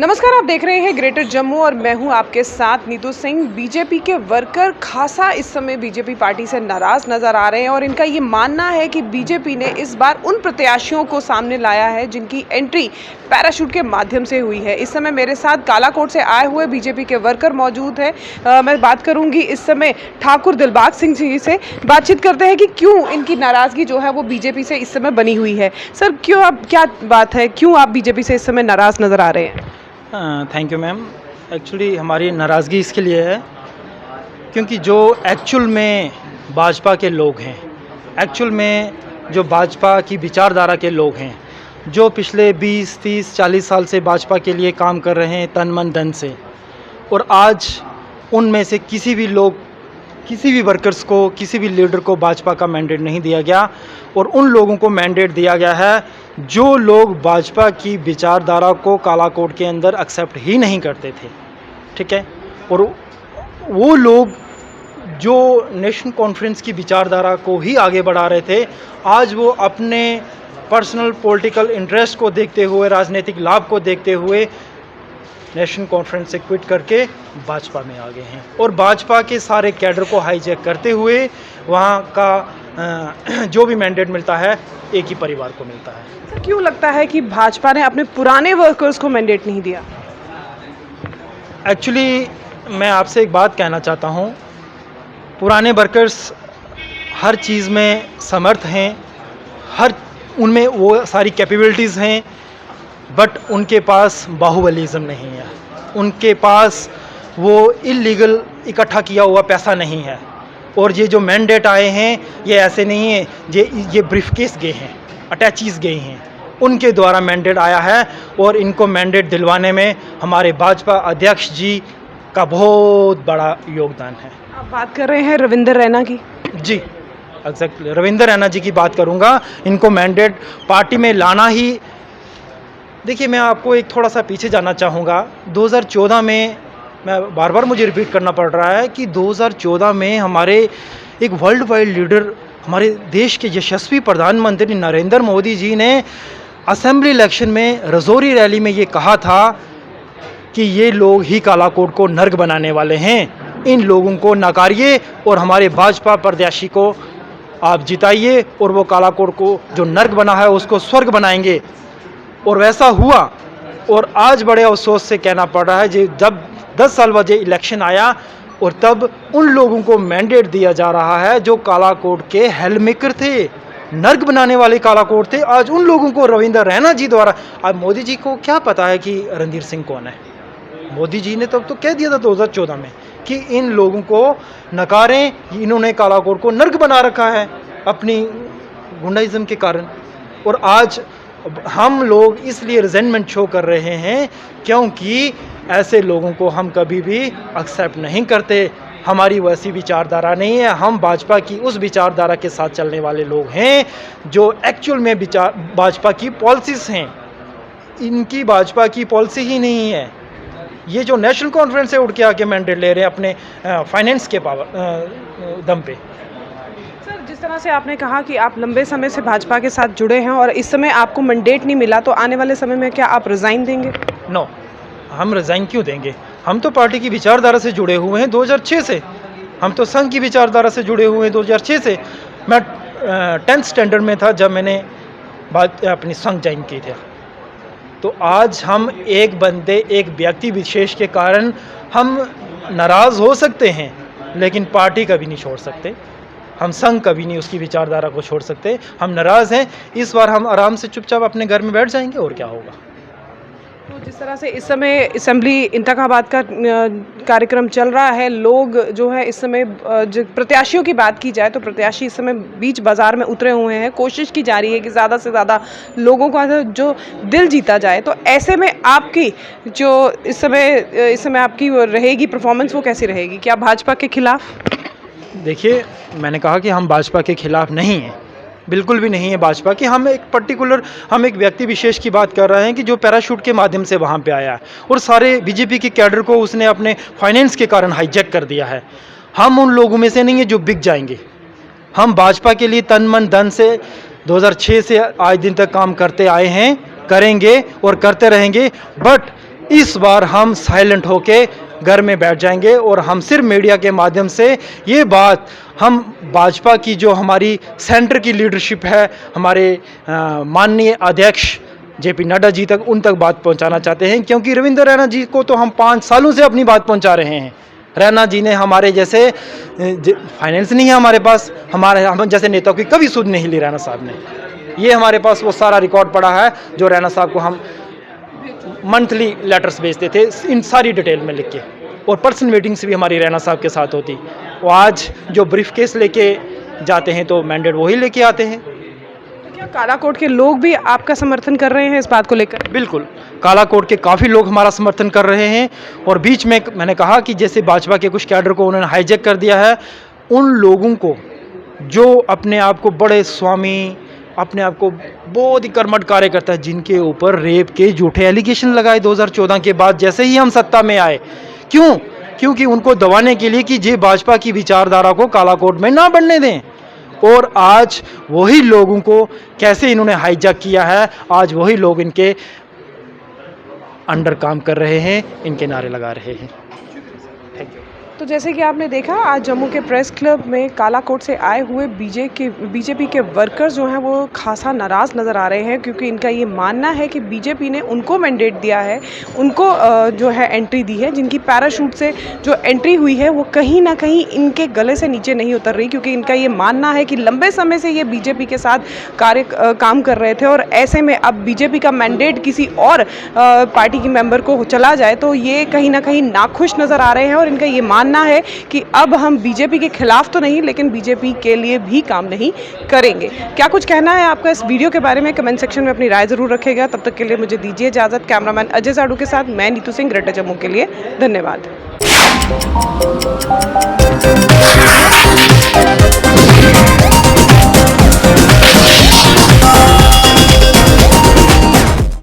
नमस्कार, आप देख रहे हैं ग्रेटर जम्मू और मैं हूं आपके साथ नीतू सिंह। बीजेपी के वर्कर खासा इस समय बीजेपी पार्टी से नाराज नजर आ रहे हैं और इनका ये मानना है कि बीजेपी ने इस बार उन प्रत्याशियों को सामने लाया है जिनकी एंट्री पैराशूट के माध्यम से हुई है। इस समय मेरे साथ कालाकोट से आए हुए बीजेपी के वर्कर मौजूद हैं। मैं बात करूंगी इस समय ठाकुर दिलबाग सिंह जी से। बातचीत करते हैं कि क्यों इनकी नाराजगी जो है वो बीजेपी से इस समय बनी हुई है। सर, क्यों आप, क्या बात है, क्यों आप बीजेपी से इस समय नाराज नजर आ रहे हैं? Thank you ma'am. एक्चुअली हमारी नाराज़गी इसके लिए है क्योंकि जो एक्चुअल में भाजपा के लोग हैं, एक्चुअल में जो भाजपा की विचारधारा के लोग हैं, जो पिछले 20, 30, 40 साल से भाजपा के लिए काम कर रहे हैं तन मन धन से, और आज उनमें से किसी भी वर्कर्स को, किसी भी लीडर को भाजपा का मैंडेट नहीं दिया गया और उन लोगों को मैंडेट दिया गया है जो लोग भाजपा की विचारधारा को कालाकोट के अंदर एक्सेप्ट ही नहीं करते थे। ठीक है, और वो लोग जो नेशनल कॉन्फ्रेंस की विचारधारा को ही आगे बढ़ा रहे थे, आज वो अपने पर्सनल पॉलिटिकल इंटरेस्ट को देखते हुए, राजनीतिक लाभ को देखते हुए नेशनल कॉन्फ्रेंस से क्विट करके भाजपा में आ गए हैं और भाजपा के सारे कैडर को हाईजैक करते हुए वहाँ का जो भी मैंडेट मिलता है एक ही परिवार को मिलता है। सर, क्यों लगता है कि भाजपा ने अपने पुराने वर्कर्स को मैंडेट नहीं दिया? एक्चुअली मैं आपसे एक बात कहना चाहता हूँ, पुराने वर्कर्स हर चीज़ में समर्थ हैं, हर उनमें वो सारी कैपेबिलिटीज़ हैं, बट उनके पास बाहुबलिज्म नहीं है, उनके पास वो इलीगल इकट्ठा किया हुआ पैसा नहीं है। और ये जो मैंडेट आए हैं ये ऐसे नहीं है, ये ब्रीफकेस गए हैं, अटैचीज गए हैं, उनके द्वारा मैंडेट आया है और इनको मैंडेट दिलवाने में हमारे भाजपा अध्यक्ष जी का बहुत बड़ा योगदान है। आप बात कर रहे हैं रविंदर रैना की? जी एग्जैक्टली, रविंदर रैना जी की बात करूंगा। इनको मैंडेट पार्टी में लाना ही, देखिए मैं आपको एक थोड़ा सा पीछे जाना चाहूँगा। 2014 में, मैं बार बार मुझे रिपीट करना पड़ रहा है कि 2014 में हमारे एक वर्ल्ड वाइड लीडर, हमारे देश के यशस्वी प्रधानमंत्री नरेंद्र मोदी जी ने असेंबली इलेक्शन में रजौरी रैली में ये कहा था कि ये लोग ही कालाकोट को नर्क बनाने वाले हैं, इन लोगों को नकारिए और हमारे भाजपा प्रत्याशी को आप जिताइए और वो कालाकोट को जो नर्क बना है उसको स्वर्ग बनाएंगे। और वैसा हुआ और आज बड़े अफसोस से कहना पड़ रहा है जब 10 साल बाद इलेक्शन आया और तब उन लोगों को मैंडेट दिया जा रहा है जो कालाकोट के हेलमेकर थे, नर्क बनाने वाले कालाकोट थे। आज उन लोगों को रविंदर रैना जी द्वारा, अब मोदी जी को क्या पता है कि रणधीर सिंह कौन है? मोदी जी ने तब तो कह दिया था 2014 में कि इन लोगों को नकारें, इन्होंने कालाकोट को नर्क बना रखा है अपनी गुंडाइज्म के कारण। और आज हम लोग इसलिए रिजेंटमेंट शो कर रहे हैं क्योंकि ऐसे लोगों को हम कभी भी एक्सेप्ट नहीं करते। हमारी वैसी विचारधारा नहीं है, हम भाजपा की उस विचारधारा के साथ चलने वाले लोग हैं जो एक्चुअल में भाजपा की पॉलिसीज हैं। इनकी भाजपा की पॉलिसी ही नहीं है। ये जो नेशनल कॉन्फ्रेंस से उठ के आके मैंडेट ले रहे हैं अपने फाइनेंस के पावर दम पे। सर, जिस तरह से आपने कहा कि आप लंबे समय से भाजपा के साथ जुड़े हैं और इस समय आपको मैंडेट नहीं मिला, तो आने वाले समय में क्या आप रिज़ाइन देंगे? नो, हम रिज़ाइन क्यों देंगे? हम तो पार्टी की विचारधारा से जुड़े हुए हैं 2006 से। हम तो संघ की विचारधारा से जुड़े हुए हैं 2006 से। मैं 10th स्टैंडर्ड में था जब मैंने अपनी संघ ज्वाइन की थी। तो आज हम एक बंदे, एक व्यक्ति विशेष के कारण हम नाराज़ हो सकते हैं, लेकिन पार्टी कभी नहीं छोड़ सकते। हम संघ कभी नहीं उसकी विचारधारा को छोड़ सकते। हम नाराज़ हैं, इस बार हम आराम से चुपचाप अपने घर में बैठ जाएंगे और क्या होगा। तो जिस तरह से इस समय असेंबली इंतखाबात का कार्यक्रम चल रहा है, लोग जो है इस समय, प्रत्याशियों की बात की जाए तो प्रत्याशी इस समय बीच बाजार में उतरे हुए हैं। कोशिश की जा रही है कि ज़्यादा से ज़्यादा लोगों का जो दिल जीता जाए। तो ऐसे में आपकी जो इस समय आपकी रहेगी परफॉर्मेंस, वो कैसी रहेगी? क्या भाजपा के खिलाफ? देखिए, मैंने कहा कि हम भाजपा के खिलाफ नहीं हैं, बिल्कुल भी नहीं है भाजपा की। हम एक व्यक्ति विशेष की बात कर रहे हैं कि जो पैराशूट के माध्यम से वहाँ पे आया है और सारे बीजेपी के कैडर को उसने अपने फाइनेंस के कारण हाईजैक कर दिया है। हम उन लोगों में से नहीं है जो बिक जाएंगे। हम भाजपा के लिए तन मन धन से 2006 से आज दिन तक काम करते आए हैं, करेंगे और करते रहेंगे। बट इस बार हम साइलेंट होके घर में बैठ जाएंगे और हम सिर्फ मीडिया के माध्यम से ये बात हम भाजपा की जो हमारी सेंटर की लीडरशिप है, हमारे माननीय अध्यक्ष जेपी नड्डा जी तक, उन तक बात पहुंचाना चाहते हैं। क्योंकि रविंद्र रैना जी को तो हम 5 सालों से अपनी बात पहुंचा रहे हैं। रैना जी ने हमारे जैसे फाइनेंस नहीं है हमारे पास, हम जैसे नेताओं की कभी सुध नहीं ली रैना साहब ने। ये हमारे पास वो सारा रिकॉर्ड पड़ा है जो रैना साहब को हम मंथली लेटर्स भेजते थे इन सारी डिटेल में लिख के, और पर्सनल मीटिंग्स भी हमारी रैना साहब के साथ होती। वो आज जो ब्रीफ केस लेके जाते हैं तो मैंडेट वही लेके आते हैं। तो क्या कालाकोट के लोग भी आपका समर्थन कर रहे हैं इस बात को लेकर? बिल्कुल, कालाकोट के काफ़ी लोग हमारा समर्थन कर रहे हैं। और बीच में मैंने कहा कि जैसे भाजपा के कुछ कैडर को उन्होंने हाईजैक कर दिया है, उन लोगों को जो अपने आप को बड़े स्वामी, अपने आप को बहुत ही कर्मठ कार्य करता है, जिनके ऊपर रेप के झूठे एलिगेशन लगाए 2014 के बाद जैसे ही हम सत्ता में आए। क्यों? क्योंकि उनको दबाने के लिए कि जे भाजपा की विचारधारा को कालाकोट में ना बढ़ने दें। और आज वही लोगों को कैसे इन्होंने हाईजैक किया है, आज वही लोग इनके अंडर काम कर रहे हैं, इनके नारे लगा रहे हैं। Thank you. तो जैसे कि आपने देखा, आज जम्मू के प्रेस क्लब में कालाकोट से आए हुए बीजेपी के वर्कर्स जो हैं वो खासा नाराज़ नज़र आ रहे हैं, क्योंकि इनका ये मानना है कि बीजेपी ने उनको मैंडेट दिया है, उनको जो है एंट्री दी है, जिनकी पैराशूट से जो एंट्री हुई है वो कहीं ना कहीं इनके गले से नीचे नहीं उतर रही, क्योंकि इनका ये मानना है कि लंबे समय से ये बीजेपी के साथ काम कर रहे थे, और ऐसे में अब बीजेपी का मैंडेट किसी और पार्टी की मेंबर को चला जाए तो ये कहीं ना कहीं नाखुश नज़र आ रहे हैं। और इनका ये मानना है कि अब हम बीजेपी के खिलाफ तो नहीं, लेकिन बीजेपी के लिए भी काम नहीं करेंगे। क्या कुछ कहना है आपका इस वीडियो के बारे में? कमेंट सेक्शन में अपनी राय जरूर रखिएगा। तब तक के लिए मुझे दीजिए इजाजत। कैमरामैन अजय साडू के साथ मैं नीतू सिंह, ग्रेटर जम्मू के लिए। धन्यवाद।